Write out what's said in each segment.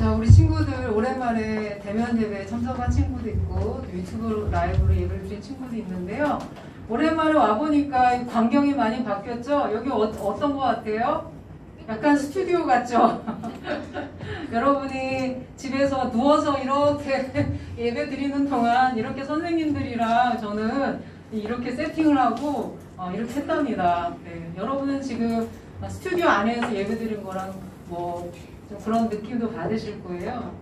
자, 우리 친구들 오랜만에 대면 예배에 참석한 친구도 있고 유튜브 라이브로 예배를 드린 친구도 있는데요. 오랜만에 와보니까 광경이 많이 바뀌었죠? 여기 어떤 것 같아요? 약간 스튜디오 같죠? 여러분이 집에서 누워서 이렇게 예배 드리는 동안 이렇게 선생님들이랑 저는 이렇게 세팅을 하고 이렇게 했답니다. 네, 여러분은 지금 스튜디오 안에서 예배 드린 거랑 뭐 좀 그런 느낌도 받으실 거예요.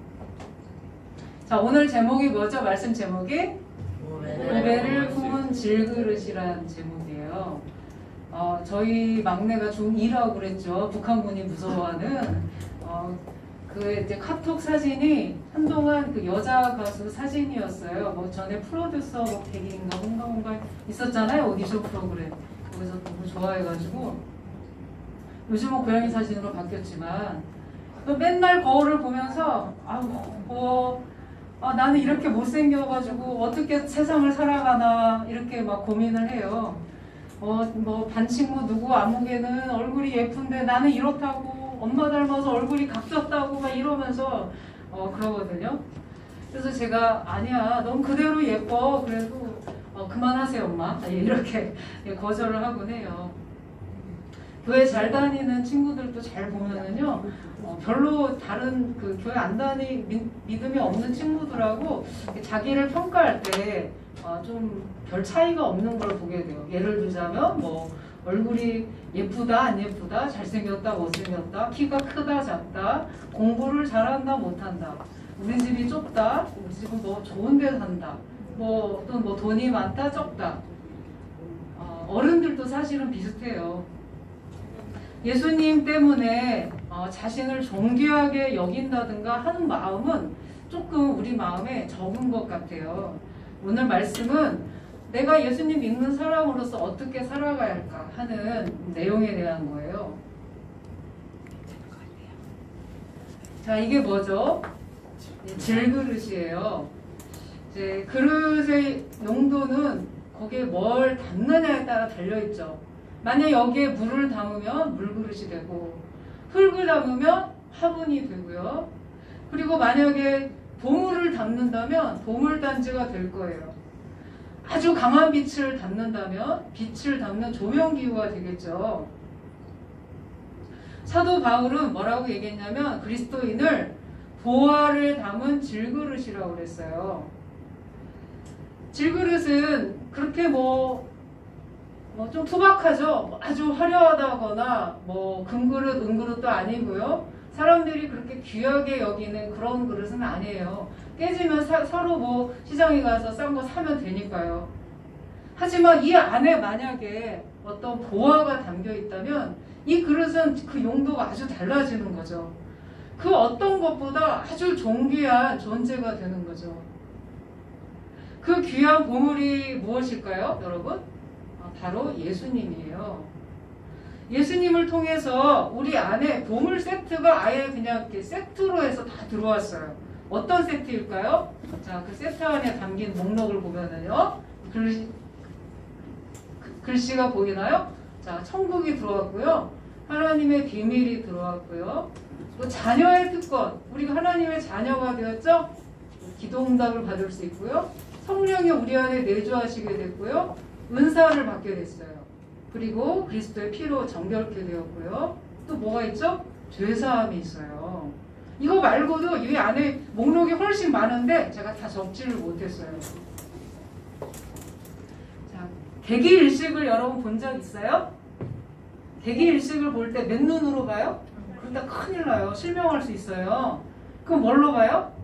자, 오늘 제목이 뭐죠? 말씀 제목이 고배를 품은 질그릇이라는 제목이에요. 저희 막내가 중2라고 그랬죠. 북한군이 무서워하는 그 이제 카톡 사진이 한동안 그 여자 가수 사진이었어요. 뭐 전에 프로듀서 뭐 100인가 뭔가 있었잖아요. 오디션 프로그램. 거기서 너무 좋아해가지고 요즘은 고양이 사진으로 바뀌었지만 맨날 거울을 보면서 나는 이렇게 못생겨가지고 어떻게 세상을 살아가나 이렇게 막 고민을 해요. 뭐 반친구 누구 아무개는 얼굴이 예쁜데 나는 이렇다고 엄마 닮아서 얼굴이 각졌다고 막 이러면서 그러거든요. 그래서 제가 아니야 넌 그대로 예뻐 그래도 그만하세요 엄마 이렇게 거절을 하곤 해요. 교회 잘 다니는 친구들도 잘 보면은요 별로 다른 그 교회 안 믿음이 없는 친구들하고 자기를 평가할 때 좀 별 차이가 없는 걸 보게 돼요. 예를 들자면 뭐 얼굴이 예쁘다 안 예쁘다 잘생겼다 못생겼다 키가 크다 작다 공부를 잘한다 못한다 우리 집이 좁다 우리 집은 뭐 좋은 데 산다 뭐 어떤 뭐 돈이 많다 적다 어른들도 사실은 비슷해요. 예수님 때문에 자신을 존귀하게 여긴다든가 하는 마음은 조금 우리 마음에 적은 것 같아요. 오늘 말씀은 내가 예수님 믿는 사람으로서 어떻게 살아가야 할까 하는 내용에 대한 거예요. 자, 이게 뭐죠? 질그릇이에요. 이제 그릇의 용도는 거기에 뭘 담느냐에 따라 달려있죠. 만약 여기에 물을 담으면 물그릇이 되고 흙을 담으면 화분이 되고요. 그리고 만약에 보물을 담는다면 보물단지가 될 거예요. 아주 강한 빛을 담는다면 빛을 담는 조명기구가 되겠죠. 사도 바울은 뭐라고 얘기했냐면 그리스도인을 보화를 담은 질그릇이라고 그랬어요. 질그릇은 그렇게 좀 투박하죠. 아주 화려하다거나 뭐 금그릇, 은그릇도 아니고요. 사람들이 그렇게 귀하게 여기는 그런 그릇은 아니에요. 깨지면 서로 뭐 시장에 가서 싼 거 사면 되니까요. 하지만 이 안에 만약에 어떤 보화가 담겨 있다면 이 그릇은 그 용도가 아주 달라지는 거죠. 그 어떤 것보다 아주 존귀한 존재가 되는 거죠. 그 귀한 보물이 무엇일까요, 여러분? 바로 예수님이에요. 예수님을 통해서 우리 안에 보물 세트가 아예 그냥 이렇게 세트로 해서 다 들어왔어요. 어떤 세트일까요? 자, 그 세트 안에 담긴 목록을 보면은요, 글씨가 보이나요? 자, 천국이 들어왔고요, 하나님의 비밀이 들어왔고요, 또 자녀의 특권, 우리가 하나님의 자녀가 되었죠? 기도응답을 받을 수 있고요, 성령이 우리 안에 내주하시게 됐고요, 은사를 받게 됐어요. 그리고 그리스도의 피로 정결케 되었고요. 또 뭐가 있죠? 죄사함이 있어요. 이거 말고도 이 안에 목록이 훨씬 많은데 제가 다 적지를 못했어요. 자, 대기일식을 여러분 본 적 있어요? 대기일식을 볼 때 맨눈으로 봐요? 그러다 큰일 나요. 실명할 수 있어요. 그럼 뭘로 봐요?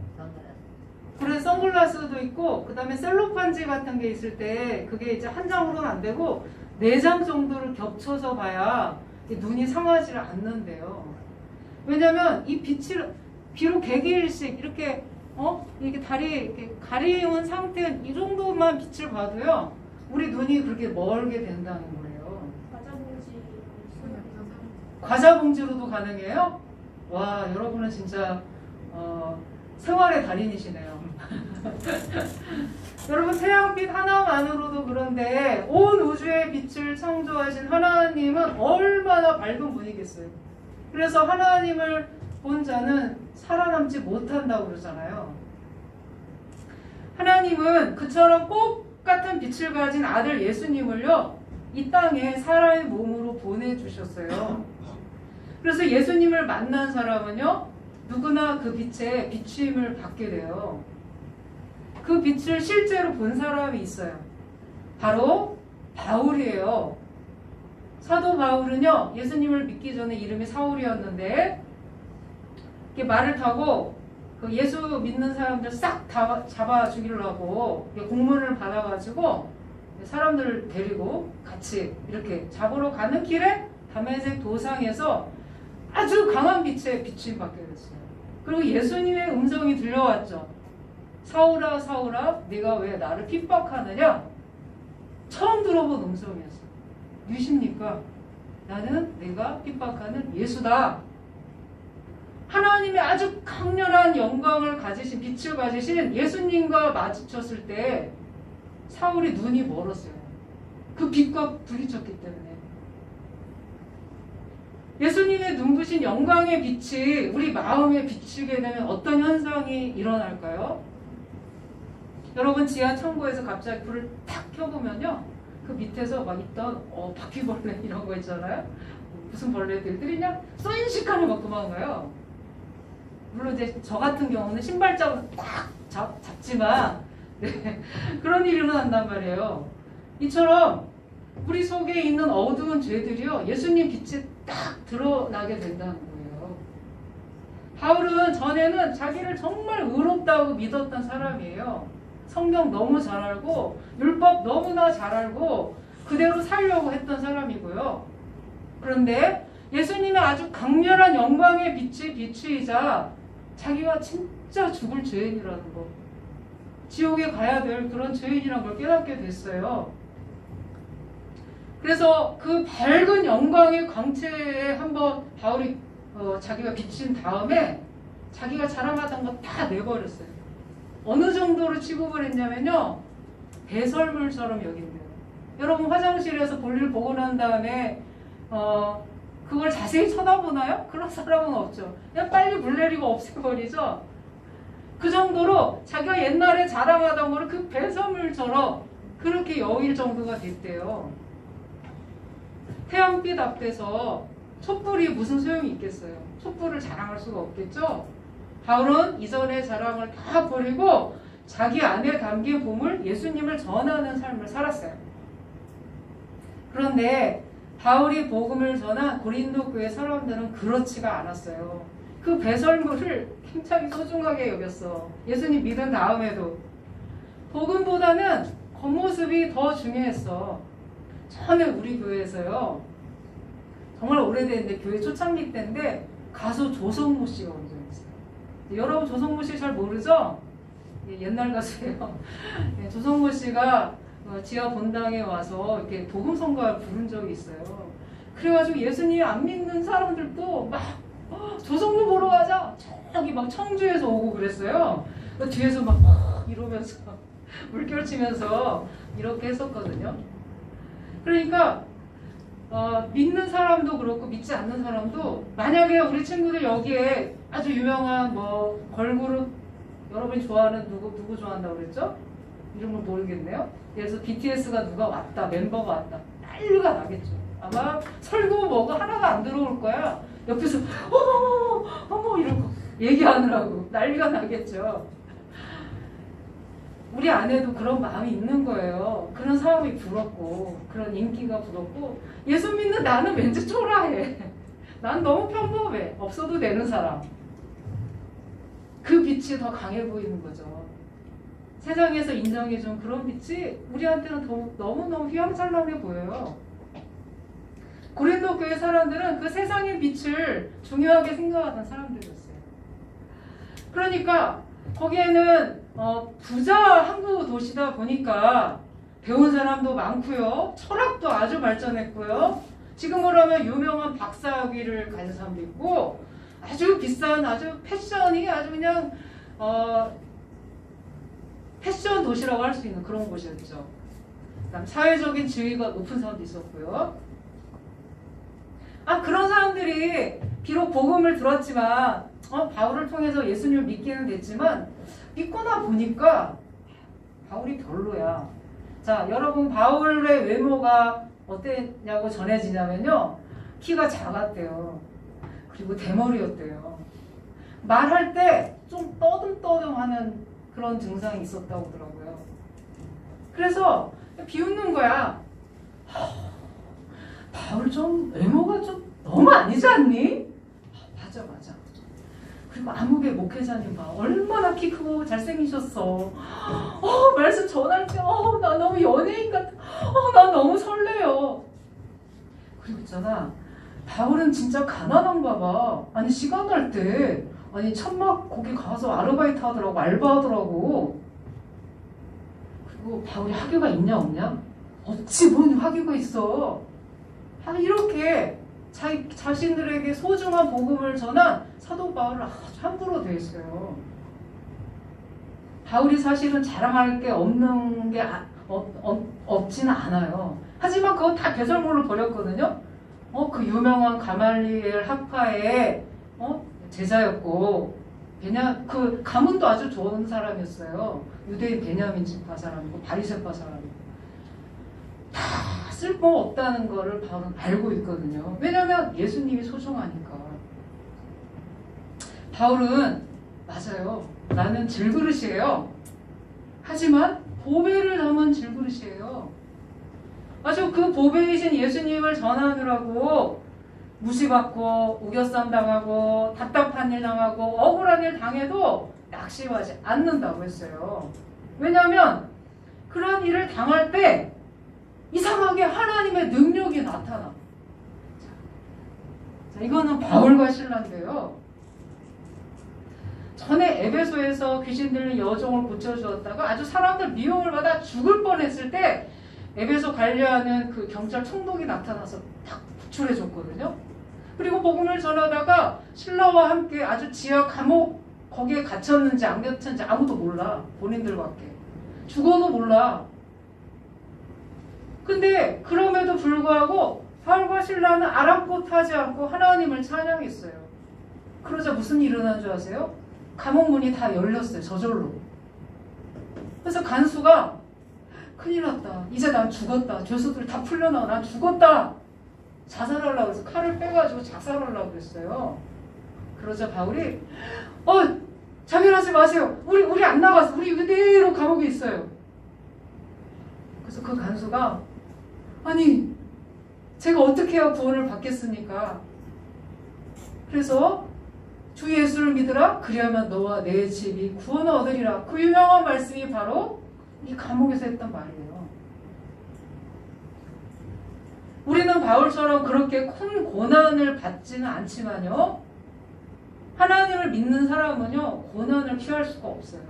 그래 선글라스도 있고 그 다음에 셀로판지 같은 게 있을 때 그게 이제 한 장으로는 안 되고 4장 정도를 겹쳐서 봐야 눈이 상하지 않는데요. 왜냐면 이 빛을 비록 개기일식 이렇게 이렇게 다리 이렇게 가리운 상태 이 정도만 빛을 봐도요 우리 눈이 그렇게 멀게 된다는 거예요. 과자 봉지로도 가능해요? 와 여러분은 진짜 생활의 달인이시네요. 여러분 태양빛 하나만으로도 그런데 온 우주의 빛을 창조하신 하나님은 얼마나 밝은 분이겠어요. 그래서 하나님을 본 자는 살아남지 못한다고 그러잖아요. 하나님은 그처럼 똑같은 빛을 가진 아들 예수님을요, 이 땅에 사람의 몸으로 보내주셨어요. 그래서 예수님을 만난 사람은요, 누구나 그 빛에 비추임을 받게 돼요. 그 빛을 실제로 본 사람이 있어요. 바로 바울이에요. 사도 바울은요, 예수님을 믿기 전에 이름이 사울이었는데, 이렇게 말을 타고 그 예수 믿는 사람들 싹 다 잡아 죽이려고 공문을 받아가지고 사람들을 데리고 같이 이렇게 잡으러 가는 길에 다메섹 도상에서 아주 강한 빛에 비추임 받게 됐어요. 그리고 예수님의 음성이 들려왔죠. 사울아 사울아 네가 왜 나를 핍박하느냐? 처음 들어본 음성이었어요. 누구십니까? 나는 내가 핍박하는 예수다. 하나님의 아주 강렬한 영광을 가지신, 빛을 가지신 예수님과 마주쳤을 때 사울이 눈이 멀었어요. 그 빛과 부딪혔기 때문에. 예수님의 눈부신 영광의 빛이 우리 마음에 비추게 되면 어떤 현상이 일어날까요? 여러분, 지하 창고에서 갑자기 불을 탁 켜보면요, 그 밑에서 막 있던 바퀴벌레 이런 거 있잖아요. 무슨 벌레들이냐? 순식간에 막 도망가요. 물론 이제 저 같은 경우는 신발장으로 딱 잡지만 네, 그런 일이 일어난단 말이에요. 이처럼 우리 속에 있는 어두운 죄들이요, 예수님 빛이 딱 드러나게 된다는 거예요. 바울은 전에는 자기를 정말 의롭다고 믿었던 사람이에요. 성경 너무 잘 알고 율법 너무나 잘 알고 그대로 살려고 했던 사람이고요. 그런데 예수님의 아주 강렬한 영광의 빛이 비추이자 자기가 진짜 죽을 죄인이라는 거, 지옥에 가야 될 그런 죄인이라는 걸 깨닫게 됐어요. 그래서 그 밝은 영광의 광채에 한번 바울이 자기가 비친 다음에 자기가 자랑하던 거 다 내버렸어요. 어느 정도로 취급을 했냐면요, 배설물처럼 여긴대요. 여러분, 화장실에서 볼일 보고 난 다음에 그걸 자세히 쳐다보나요? 그런 사람은 없죠. 그냥 빨리 물 내리고 없애버리죠. 그 정도로 자기가 옛날에 자랑하던 거를 그 배설물처럼 그렇게 여길 정도가 됐대요. 태양빛 앞에서 촛불이 무슨 소용이 있겠어요? 촛불을 자랑할 수가 없겠죠? 바울은 이전의 자랑을 다 버리고 자기 안에 담긴 보물 예수님을 전하는 삶을 살았어요. 그런데 바울이 복음을 전한 고린도 교회 사람들은 그렇지가 않았어요. 그 배설물을 굉장히 소중하게 여겼어. 예수님 믿은 다음에도. 복음보다는 겉모습이 더 중요했어. 전에 우리 교회에서요, 정말 오래됐는데 교회 초창기 때인데 가수 조성모 씨가 온 적이 있어요. 여러분 조성모 씨 잘 모르죠? 옛날 가수예요. 조성모 씨가 지하 본당에 와서 이렇게 복음 선거를 부른 적이 있어요. 그래가지고 예수님 안 믿는 사람들도 막 조성모 보러 가자, 저기 막 청주에서 오고 그랬어요. 뒤에서 막 이러면서 물결치면서 이렇게 했었거든요. 그러니까 믿는 사람도 그렇고 믿지 않는 사람도, 만약에 우리 친구들 여기에 아주 유명한 뭐 걸그룹, 여러분이 좋아하는 누구 좋아한다고 그랬죠? 이름을 모르겠네요. 예를 들어서 BTS가 누가 왔다, 멤버가 왔다, 난리가 나겠죠. 아마 설교 뭐가 하나가 안 들어올 거야. 옆에서 어머 이러고 얘기하느라고 난리가 나겠죠. 우리 안에도 그런 마음이 있는 거예요. 그런 사람이 부럽고 그런 인기가 부럽고, 예수 믿는 나는 왠지 초라해. 난 너무 평범해. 없어도 되는 사람. 그 빛이 더 강해 보이는 거죠. 세상에서 인정해준 그런 빛이 우리한테는 너무너무 휘황찬란해 보여요. 고린도 교회 사람들은 그 세상의 빛을 중요하게 생각하던 사람들이었어요. 그러니까 거기에는 부자 항구 도시다 보니까 배운 사람도 많고요. 철학도 아주 발전했고요. 지금으로 하면 유명한 박사학위를 가진 사람도 있고, 아주 비싼 아주 패션이 아주 그냥 패션 도시라고 할 수 있는 그런 곳이었죠. 그다음 사회적인 지위가 높은 사람도 있었고요. 그런 사람들이 비록 복음을 들었지만 바울을 통해서 예수님을 믿기는 됐지만 믿고 나 보니까 바울이 별로야. 자, 여러분 바울의 외모가 어땠냐고 전해지냐면요. 키가 작았대요. 그리고 대머리였대요. 말할 때 좀 떠듬떠듬하는 그런 증상이 있었다고 하더라고요. 그래서 비웃는 거야. 바울 좀 외모가 좀 너무 아니지 않니? 맞아. 그리고 아무개 목회자님 봐. 얼마나 키 크고 잘생기셨어. 말씀 전할 때 나 너무 연예인 같아. 나 너무 설레요. 그리고 있잖아. 바울은 진짜 가난한가 봐. 아니 시간 날 때 천막 거기 가서 아르바이트 하더라고. 알바하더라고. 그리고 바울이 학위가 있냐 없냐? 어찌 뭔 학위가 있어. 이렇게 자신들에게 소중한 복음을 전한 사도 바울을 아주 함부로 대했어요. 바울이 사실은 자랑할 게 없는 게 없지는 않아요. 하지만 그거 다 배설물로 버렸거든요. 그 유명한 가말리엘 학파의 제자였고 그 가문도 아주 좋은 사람이었어요. 유대인 베냐민 지파 사람이고 바리새파 사람이고 다 쓸모없다는 거를 바울은 알고 있거든요. 왜냐하면 예수님이 소중하니까. 바울은 맞아요. 나는 질그릇이에요. 하지만 보배를 담은 질그릇이에요. 아주 그 보배이신 예수님을 전하느라고 무시받고 우겨쌈 당하고 답답한 일 당하고 억울한 일 당해도 낙심하지 않는다고 했어요. 왜냐하면 그런 일을 당할 때 이상하게 하나님의 능력이 나타나. 자, 이거는 바울과 신라인데요. 전에 에베소에서 귀신 들린 여종을 고쳐주었다가 아주 사람들 미움을 받아 죽을 뻔했을 때 에베소 관리하는 그 경찰 총독이 나타나서 탁 구출해줬거든요. 그리고 복음을 전하다가 신라와 함께 아주 지하 감옥 거기에 갇혔는지 안 갇혔는지 아무도 몰라. 본인들밖에. 죽어도 몰라. 근데 그럼에도 불구하고 바울과 신라는 아랑곳하지 않고 하나님을 찬양했어요. 그러자 무슨 일이 일어난 줄 아세요? 감옥 문이 다 열렸어요. 저절로. 그래서 간수가 큰일 났다. 이제 난 죽었다. 죄수들 다 풀려나가. 난 죽었다. 자살하려고 해서 칼을 빼가지고 자살하려고 했어요. 그러자 바울이 자결하지 마세요. 우리 안 나갔어. 우리 그대로 감옥에 있어요. 그래서 그 간수가 아니 제가 어떻게 해야 구원을 받겠습니까? 그래서 주 예수를 믿으라. 그리하면 너와 내 집이 구원을 얻으리라. 그 유명한 말씀이 바로 이 감옥에서 했던 말이에요. 우리는 바울처럼 그렇게 큰 고난을 받지는 않지만요. 하나님을 믿는 사람은요. 고난을 피할 수가 없어요.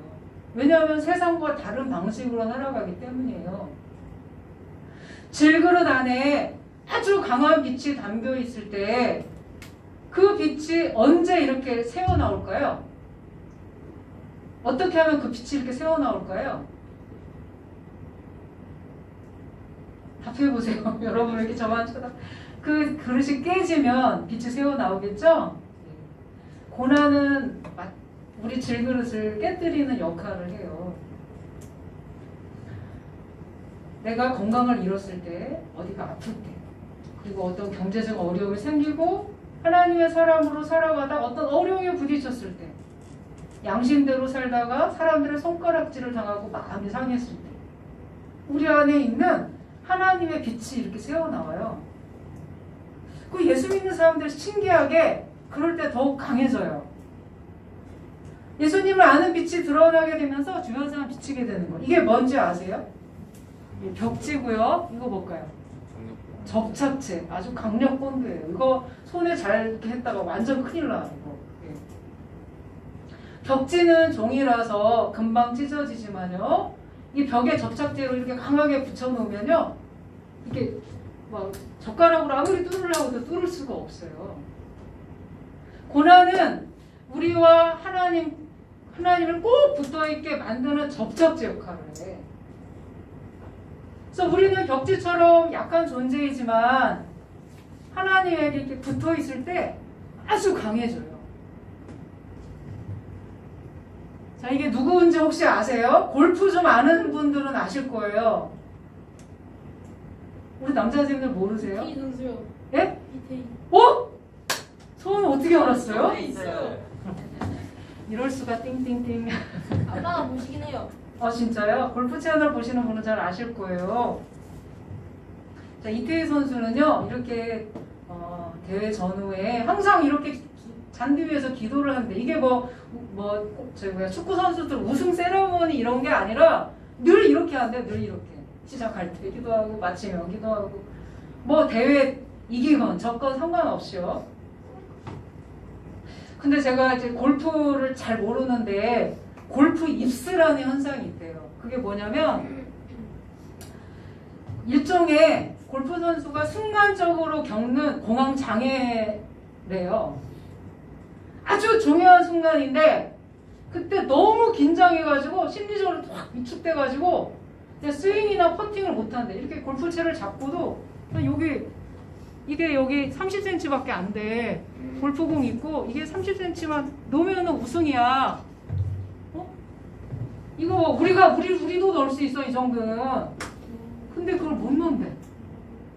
왜냐하면 세상과 다른 방식으로 살아가기 때문이에요. 질그릇 안에 아주 강한 빛이 담겨 있을 때 그 빛이 언제 이렇게 새어나올까요? 어떻게 하면 그 빛이 이렇게 새어나올까요? 답해보세요. 여러분 왜 이렇게 저만 그 그릇이 깨지면 빛이 새어나오겠죠? 고난은 우리 질그릇을 깨뜨리는 역할을 해요. 내가 건강을 잃었을 때, 어디가 아플 때, 그리고 어떤 경제적 어려움이 생기고 하나님의 사람으로 살아가다 어떤 어려움에 부딪혔을 때, 양심대로 살다가 사람들의 손가락질을 당하고 마음이 상했을 때 우리 안에 있는 하나님의 빛이 이렇게 새어나와요. 그 예수 믿는 사람들 신기하게 그럴 때 더욱 강해져요. 예수님을 아는 빛이 드러나게 되면서 주변 사람 비치게 되는 거예요. 이게 뭔지 아세요? 벽지고요. 이거 볼까요? 접착제. 아주 강력 본드예요. 이거 손에 잘 이렇게 했다가 완전 큰일 나요. 예. 벽지는 종이라서 금방 찢어지지만요. 이 벽에 접착제로 이렇게 강하게 붙여놓으면요. 이게 막 젓가락으로 아무리 뚫으려고 해도 뚫을 수가 없어요. 고난은 우리와 하나님을 꼭 붙어있게 만드는 접착제 역할을 해. 그래서 우리는 벽지처럼 약한 존재이지만 하나님에게 이렇게 붙어있을 때 아주 강해져요. 자, 이게 누구인지 혹시 아세요? 골프 좀 아는 분들은 아실 거예요. 우리 남자 선생님들 모르세요? 이태희 선수요. 예? 이태희. 어? 소은 어떻게 알았어요? 네, 있어요. 이럴 수가 띵띵띵. 아빠가 보시긴 해요. 진짜요? 골프 채널 보시는 분은 잘 아실 거예요. 자, 이태희 선수는요, 이렇게 대회 전후에 항상 이렇게 잔디 위에서 기도를 하는데, 이게 축구 선수들 우승 세레머니 이런 게 아니라 늘 이렇게 하는데, 늘 이렇게 시작할 때 기도하고 마치면 기도하고, 뭐 대회 이기건 졌건 상관없이요. 근데 제가 이제 골프를 잘 모르는데 골프 입스라는 현상이 있대요. 그게 뭐냐면 일종의 골프 선수가 순간적으로 겪는 공황 장애래요. 아주 중요한 순간인데 그때 너무 긴장해가지고 심리적으로 확 위축돼가지고 스윙이나 퍼팅을 못하는데, 이렇게 골프채를 잡고도 이게 여기 30cm밖에 안 돼. 골프공 있고 이게 30cm만 놓으면 우승이야. 이거 우리도 넣을 수 있어, 이 정도는. 근데 그걸 못 넣는데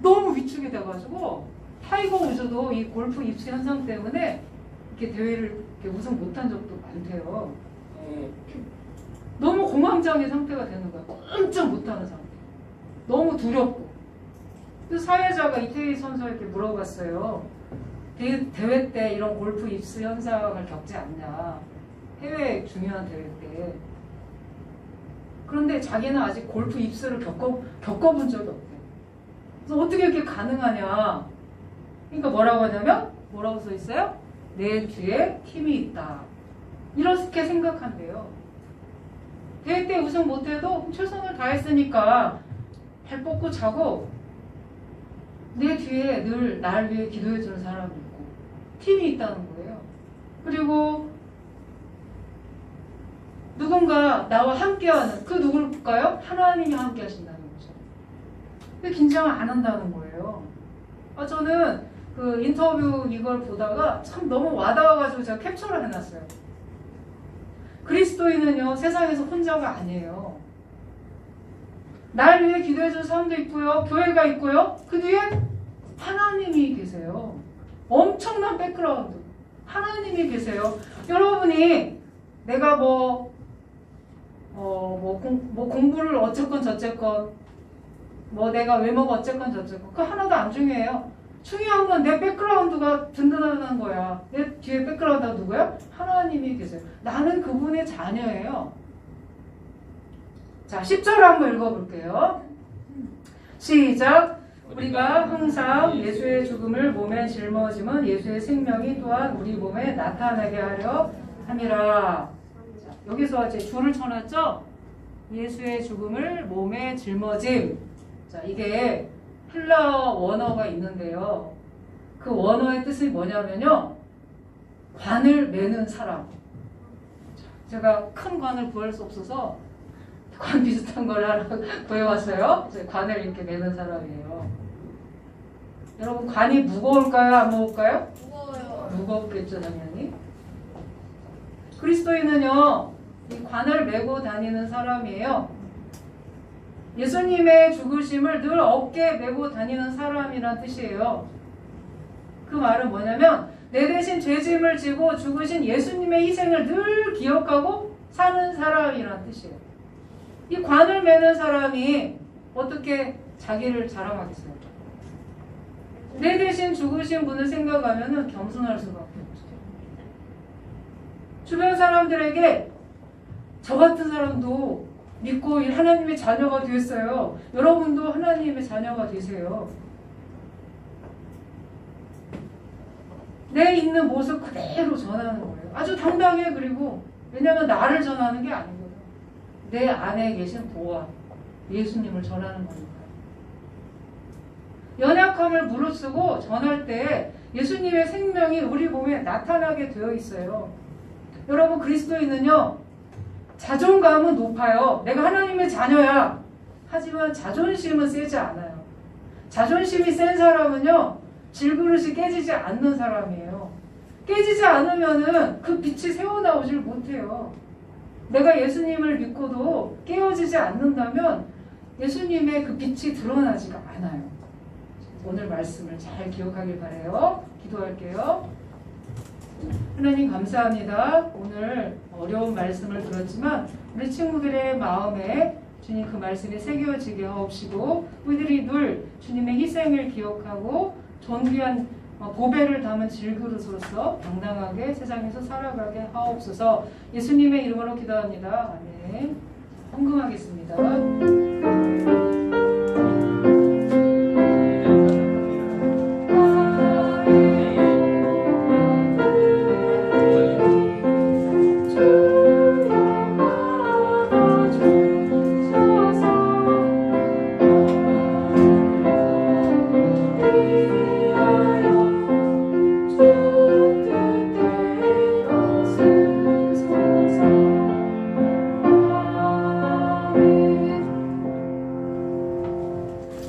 너무 위축이 돼가지고 타이거 우즈도 이 골프 입수 현상 때문에 이렇게 대회를 이렇게 우승 못한 적도 많대요. 너무 공황장애 상태가 되는 거야. 꼼짝 못하는 상태. 너무 두렵고. 그 사회자가 이태희 선수에게 물어봤어요. 대회 때 이런 골프 입수 현상을 겪지 않냐. 해외 중요한 대회 때. 그런데 자기는 아직 골프 입수를 겪어본 적이 없대. 그래서 어떻게 이렇게 가능하냐. 그러니까 뭐라고 하냐면, 뭐라고 써 있어요? 내 뒤에 팀이 있다. 이렇게 생각한대요. 대회 때 우승 못해도 최선을 다했으니까 발 뻗고 자고, 내 뒤에 늘 날 위해 기도해주는 사람이 있고 팀이 있다는 거예요. 그리고 누군가 나와 함께하는, 그 누굴까요? 하나님이 함께 하신다는 거죠. 근데 긴장을 안 한다는 거예요. 저는 그 인터뷰 이걸 보다가 참 너무 와닿아가지고 제가 캡처를 해놨어요. 그리스도인은요, 세상에서 혼자가 아니에요. 날 위해 기도해주는 사람도 있고요, 교회가 있고요, 그 뒤에 하나님이 계세요. 엄청난 백그라운드, 하나님이 계세요. 여러분이 내가 공부를 어쨌건 저쨌건, 내가 외모가 어쨌건 저쨌건, 그거 하나도 안 중요해요. 중요한 건 내 백그라운드가 든든하다는 거야. 내 뒤에 백그라운드가 누구야? 하나님이 계세요. 나는 그분의 자녀예요. 자, 10절 한번 읽어볼게요. 시작. 우리가 항상 예수의 죽음을 몸에 짊어짐은 예수의 생명이 또한 우리 몸에 나타나게 하려 함이라. 자, 여기서 이제 줄을 쳐놨죠? 예수의 죽음을 몸에 짊어짐. 자, 이게 헬라어 원어가 있는데요. 그 원어의 뜻이 뭐냐면요, 관을 매는 사람. 제가 큰 관을 구할 수 없어서 관 비슷한 걸 하나 구해왔어요. 관을 이렇게 매는 사람이에요. 여러분, 관이 무거울까요? 안 무거울까요? 무거워요. 무겁겠죠, 당연히. 그리스도인은요, 이 관을 메고 다니는 사람이에요. 예수님의 죽으심을 늘 어깨에 메고 다니는 사람이란 뜻이에요. 그 말은 뭐냐면, 내 대신 죄짐을 지고 죽으신 예수님의 희생을 늘 기억하고 사는 사람이란 뜻이에요. 이 관을 매는 사람이 어떻게 자기를 자랑하겠어요? 내 대신 죽으신 분을 생각하면 겸손할 수밖에 없죠. 주변 사람들에게 저 같은 사람도 믿고 하나님의 자녀가 됐어요. 여러분도 하나님의 자녀가 되세요. 내 있는 모습 그대로 전하는 거예요. 아주 당당해. 그리고 왜냐하면 나를 전하는 게 아니거든요. 내 안에 계신 보아, 예수님을 전하는 거니까. 연약함을 무릅쓰고 전할 때 예수님의 생명이 우리 몸에 나타나게 되어 있어요. 여러분, 그리스도인은요, 자존감은 높아요. 내가 하나님의 자녀야. 하지만 자존심은 세지 않아요. 자존심이 센 사람은요, 질그릇이 깨지지 않는 사람이에요. 깨지지 않으면은 그 빛이 새어나오질 못해요. 내가 예수님을 믿고도 깨어지지 않는다면 예수님의 그 빛이 드러나지가 않아요. 오늘 말씀을 잘 기억하길 바라요. 기도할게요. 하나님 감사합니다. 오늘 어려운 말씀을 들었지만 우리 친구들의 마음에 주님 그 말씀이 새겨지게 하옵시고 우리들이 늘 주님의 희생을 기억하고 존귀한 보배를 담은 질그릇으로서 당당하게 세상에서 살아가게 하옵소서. 예수님의 이름으로 기도합니다. 아멘. 헌금하겠습니다.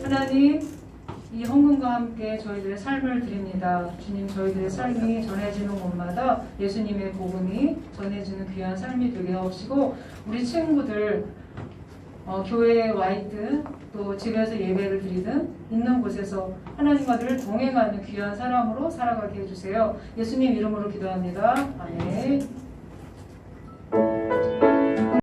하나님, 이 헌금과 함께 저희들의 삶을 드립니다. 주님, 저희들의 삶이 전해지는 곳마다 예수님의 복음이 전해지는 귀한 삶이 되게 하옵시고 우리 친구들 교회에 와 있든 또 집에서 예배를 드리든 있는 곳에서 하나님과 늘 동행하는 귀한 사람으로 살아가게 해주세요. 예수님 이름으로 기도합니다. 아멘.